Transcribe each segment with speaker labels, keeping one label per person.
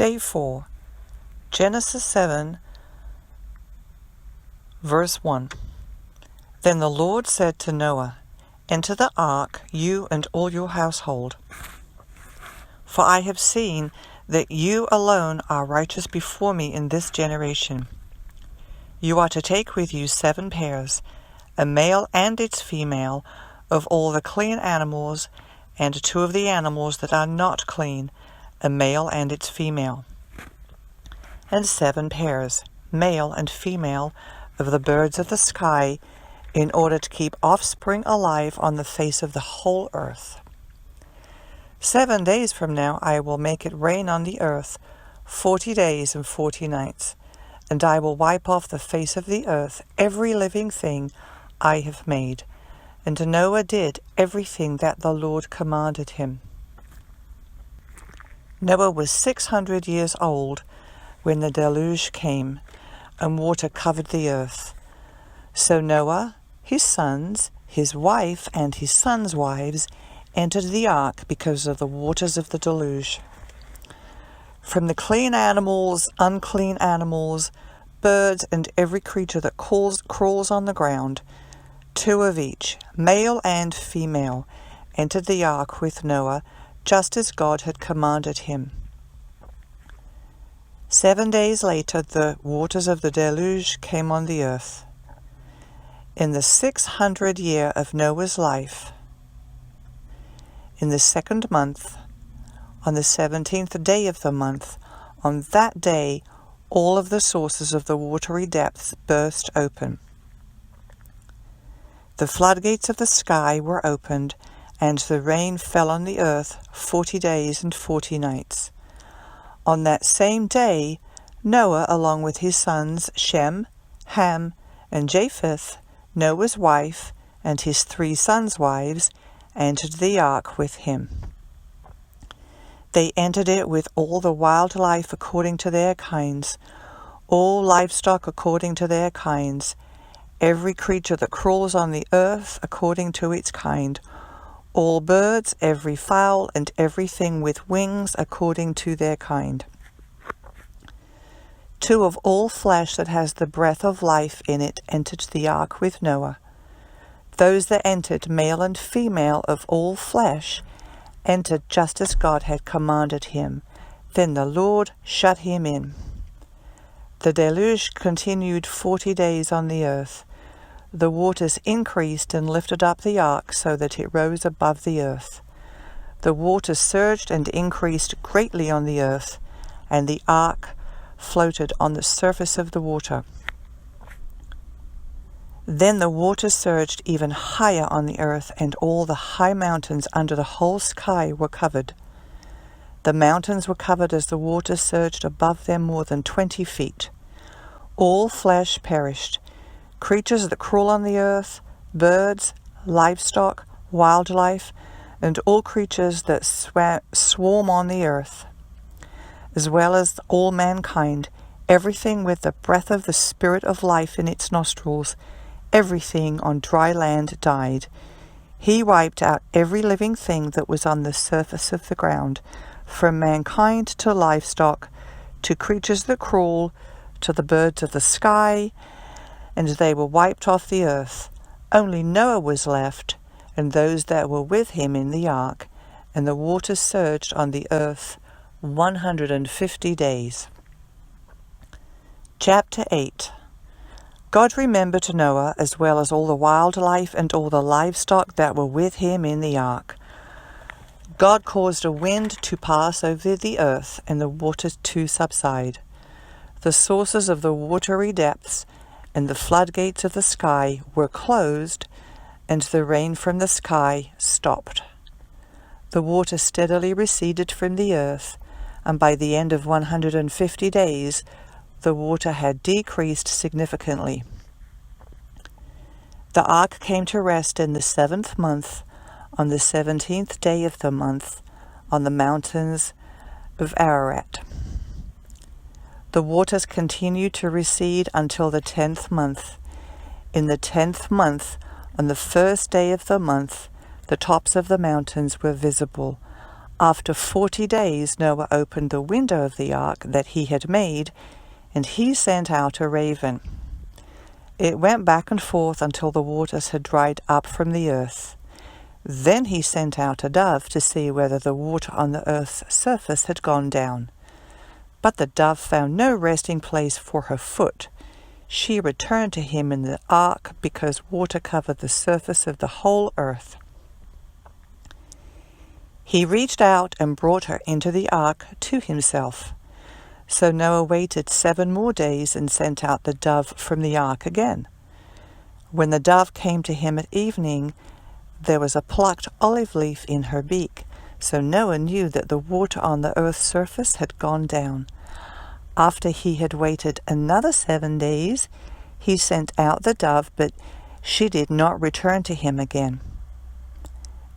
Speaker 1: Day 4, Genesis 7, verse 1. Then the Lord said to Noah, Enter the ark, you and all your household. For I have seen that you alone are righteous before me in this generation. You are to take with you 7 pairs, a male and its female, of all the clean animals, and 2 of the animals that are not clean, a male and its female. And 7 pairs, male and female, of the birds of the sky, in order to keep offspring alive on the face of the whole earth. 7 days from now I will make it rain on the earth 40 days and 40 nights, and I will wipe off the face of the earth every living thing I have made. And Noah did everything that the Lord commanded him. Noah was 600 years old when the deluge came, and water covered the earth. So Noah, his sons, his wife, and his sons' wives entered the ark because of the waters of the deluge. From the clean animals, unclean animals, birds, and every creature that crawls on the ground, 2 of each, male and female, entered the ark with Noah, just as God had commanded him. 7 days later the waters of the deluge came on the earth. In the 600th year of Noah's life, in the 2nd month, on the 17th day of the month, on that day all of the sources of the watery depths burst open. The floodgates of the sky were opened, and the rain fell on the earth 40 days and 40 nights. On that same day, Noah, along with his sons Shem, Ham, and Japheth, Noah's wife, and his 3 sons' wives, entered the ark with him. They entered it with all the wildlife according to their kinds, all livestock according to their kinds, every creature that crawls on the earth according to its kind, all birds, every fowl, and everything with wings according to their kind. 2 of all flesh that has the breath of life in it entered the ark with Noah. Those that entered, male and female of all flesh, entered just as God had commanded him. Then the Lord shut him in. The deluge continued 40 days on the earth. The waters increased and lifted up the ark so that it rose above the earth. The waters surged and increased greatly on the earth, and the ark floated on the surface of the water. Then the waters surged even higher on the earth, and all the high mountains under the whole sky were covered. The mountains were covered as the waters surged above them more than 20 feet. All flesh perished, creatures that crawl on the earth, birds, livestock, wildlife, and all creatures that swarm on the earth, as well as all mankind, everything with the breath of the Spirit of life in its nostrils, everything on dry land died. He wiped out every living thing that was on the surface of the ground, from mankind to livestock, to creatures that crawl, to the birds of the sky, and they were wiped off the earth. Only Noah was left, and those that were with him in the ark, and the waters surged on the earth 150 days. Chapter 8. God remembered Noah, as well as all the wildlife and all the livestock that were with him in the ark. God caused a wind to pass over the earth, and the waters to subside. The sources of the watery depths and the floodgates of the sky were closed, and the rain from the sky stopped. The water steadily receded from the earth, and by the end of 150 days, the water had decreased significantly. The ark came to rest in the 7th month, on the 17th day of the month, on the mountains of Ararat. The waters continued to recede until the 10th month. In the 10th month, on the 1st day of the month, the tops of the mountains were visible. After 40 days Noah opened the window of the ark that he had made, and he sent out a raven. It went back and forth until the waters had dried up from the earth. Then he sent out a dove to see whether the water on the earth's surface had gone down. But the dove found no resting place for her foot. She returned to him in the ark because water covered the surface of the whole earth. He reached out and brought her into the ark to himself. So Noah waited 7 more days and sent out the dove from the ark again. When the dove came to him at evening, there was a plucked olive leaf in her beak, so Noah knew that the water on the earth's surface had gone down. After he had waited another 7 days, he sent out the dove, but she did not return to him again.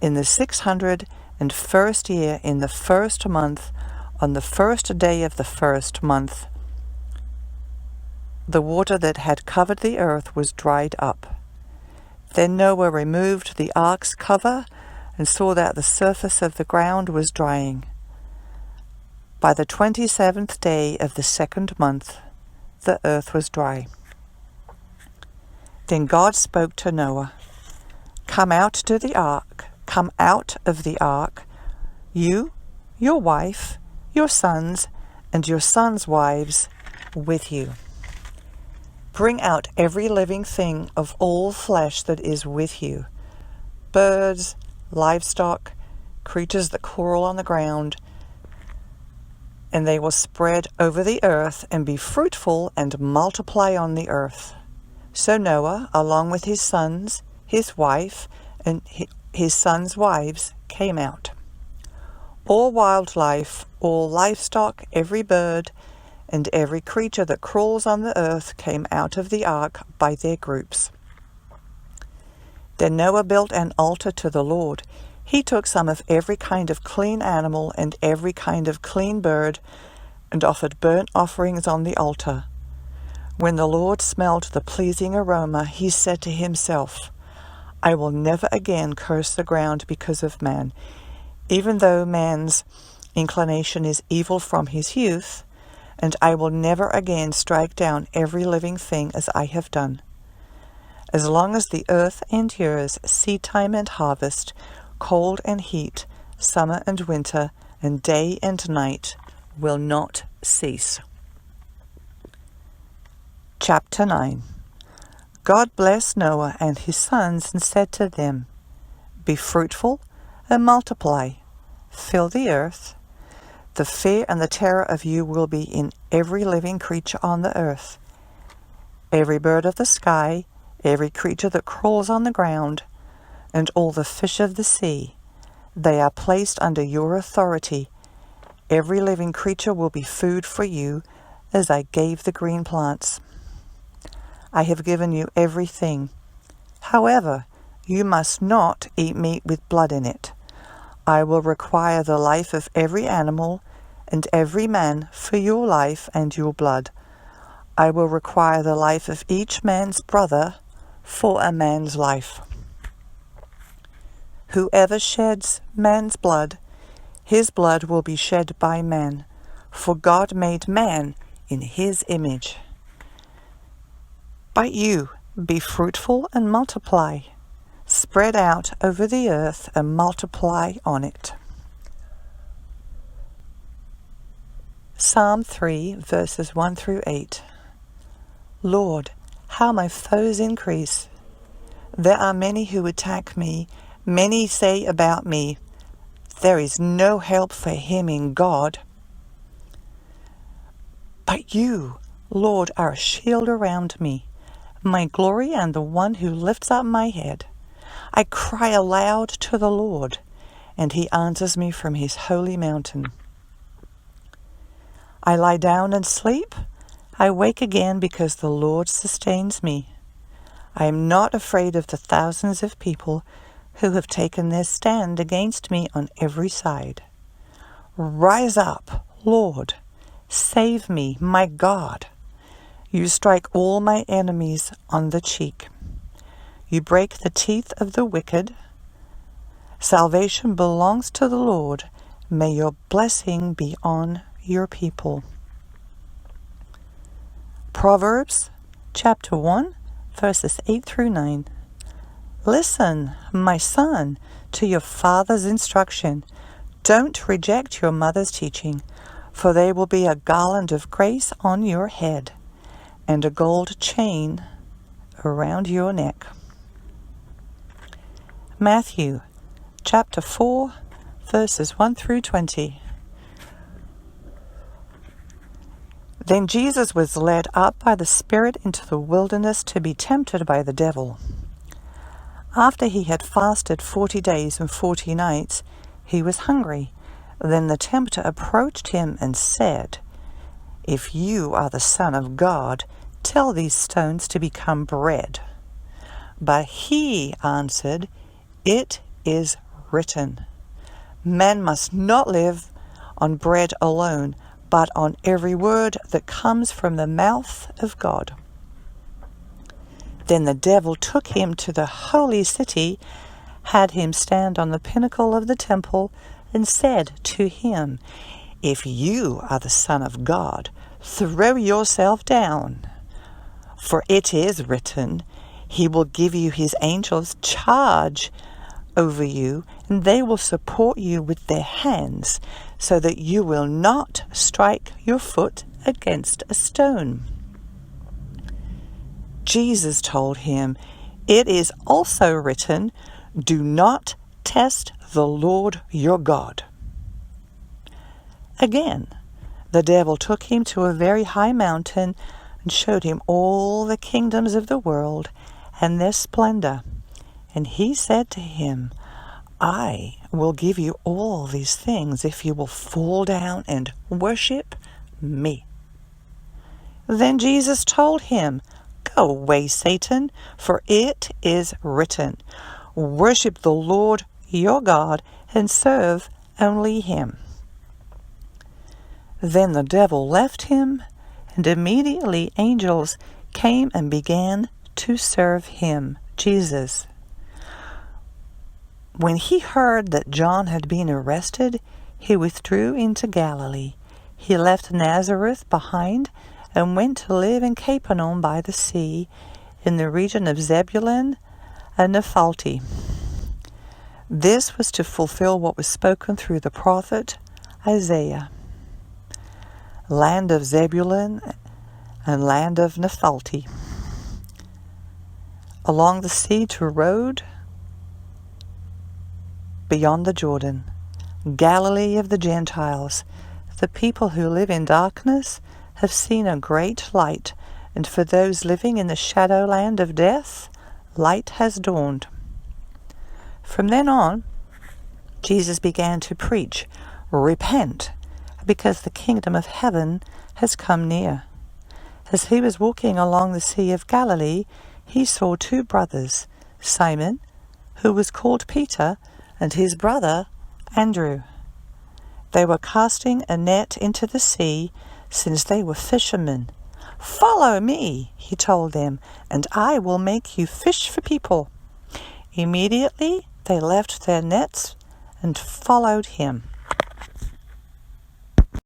Speaker 1: In the 601st year, in the 1st month, on the 1st day of the 1st month, the water that had covered the earth was dried up. Then Noah removed the ark's cover and saw that the surface of the ground was drying. By the 27th day of the 2nd month, the earth was dry. Then God spoke to Noah, Come out of the ark, you, your wife, your sons, and your sons' wives with you. Bring out every living thing of all flesh that is with you, birds, livestock, creatures that crawl on the ground, and they will spread over the earth and be fruitful and multiply on the earth. So Noah, along with his sons, his wife, and his sons' wives, came out. All wildlife, all livestock, every bird, and every creature that crawls on the earth came out of the ark by their groups. Then Noah built an altar to the Lord. He took some of every kind of clean animal and every kind of clean bird and offered burnt offerings on the altar. When the Lord smelled the pleasing aroma, he said to himself, I will never again curse the ground because of man, even though man's inclination is evil from his youth, and I will never again strike down every living thing as I have done. As long as the earth endures, seedtime and harvest, cold and heat, summer and winter, and day and night will not cease. Chapter 9. God blessed Noah and his sons and said to them, Be fruitful and multiply, fill the earth. The fear and the terror of you will be in every living creature on the earth, every bird of the sky, every creature that crawls on the ground, and all the fish of the sea. They are placed under your authority. Every living creature will be food for you, as I gave the green plants. I have given you everything. However, you must not eat meat with blood in it. I will require the life of every animal and every man for your life and your blood. I will require the life of each man's brother for a man's life. Whoever sheds man's blood, his blood will be shed by man, for God made man in his image. But you, be fruitful and multiply. Spread out over the earth and multiply on it. Psalm 3, verses 1 through 8. Lord, how my foes increase. There are many who attack me. Many say about me, there is no help for him in God. But you, Lord, are a shield around me, my glory and the one who lifts up my head. I cry aloud to the Lord, and he answers me from his holy mountain. I lie down and sleep. I wake again because the Lord sustains me. I am not afraid of the thousands of people who have taken their stand against me on every side. Rise up, Lord. Save me, my God. You strike all my enemies on the cheek. You break the teeth of the wicked. Salvation belongs to the Lord. May your blessing be on your people. Proverbs chapter 1, verses 8 through 9. Listen, my son, to your father's instruction. Don't reject your mother's teaching, for they will be a garland of grace on your head and a gold chain around your neck. Matthew chapter 4, verses 1 through 20. Then Jesus was led up by the Spirit into the wilderness to be tempted by the devil. After he had fasted 40 days and 40 nights, he was hungry. Then the tempter approached him and said, "If you are the Son of God, tell these stones to become bread." But he answered, "It is written, man must not live on bread alone, but on every word that comes from the mouth of God." Then the devil took him to the holy city, had him stand on the pinnacle of the temple, and said to him, "If you are the Son of God, throw yourself down. For it is written, he will give you his angels charge over you, and they will support you with their hands, so that you will not strike your foot against a stone." Jesus told him, "It is also written, do not test the Lord your God." Again, the devil took him to a very high mountain and showed him all the kingdoms of the world and their splendor. And he said to him, "I will give you all these things if you will fall down and worship me." Then Jesus told him, "Go away, Satan, for it is written, worship the Lord your God and serve only him." Then the devil left him, and immediately angels came and began to serve him, Jesus. When he heard that John had been arrested, he withdrew into Galilee. He left Nazareth behind and went to live in Capernaum by the sea, in the region of Zebulun and Naphtali. This was to fulfill what was spoken through the prophet Isaiah. Land of Zebulun and land of Naphtali. Along the sea to road beyond the Jordan, Galilee of the Gentiles. The people who live in darkness have seen a great light, and for those living in the shadowland of death, light has dawned. From then on, Jesus began to preach, "Repent, because the kingdom of heaven has come near." As he was walking along the Sea of Galilee, he saw two brothers, Simon, who was called Peter, and his brother Andrew. They were casting a net into the sea, since they were fishermen. "Follow me," he told them, "and I will make you fish for people." Immediately they left their nets and followed him.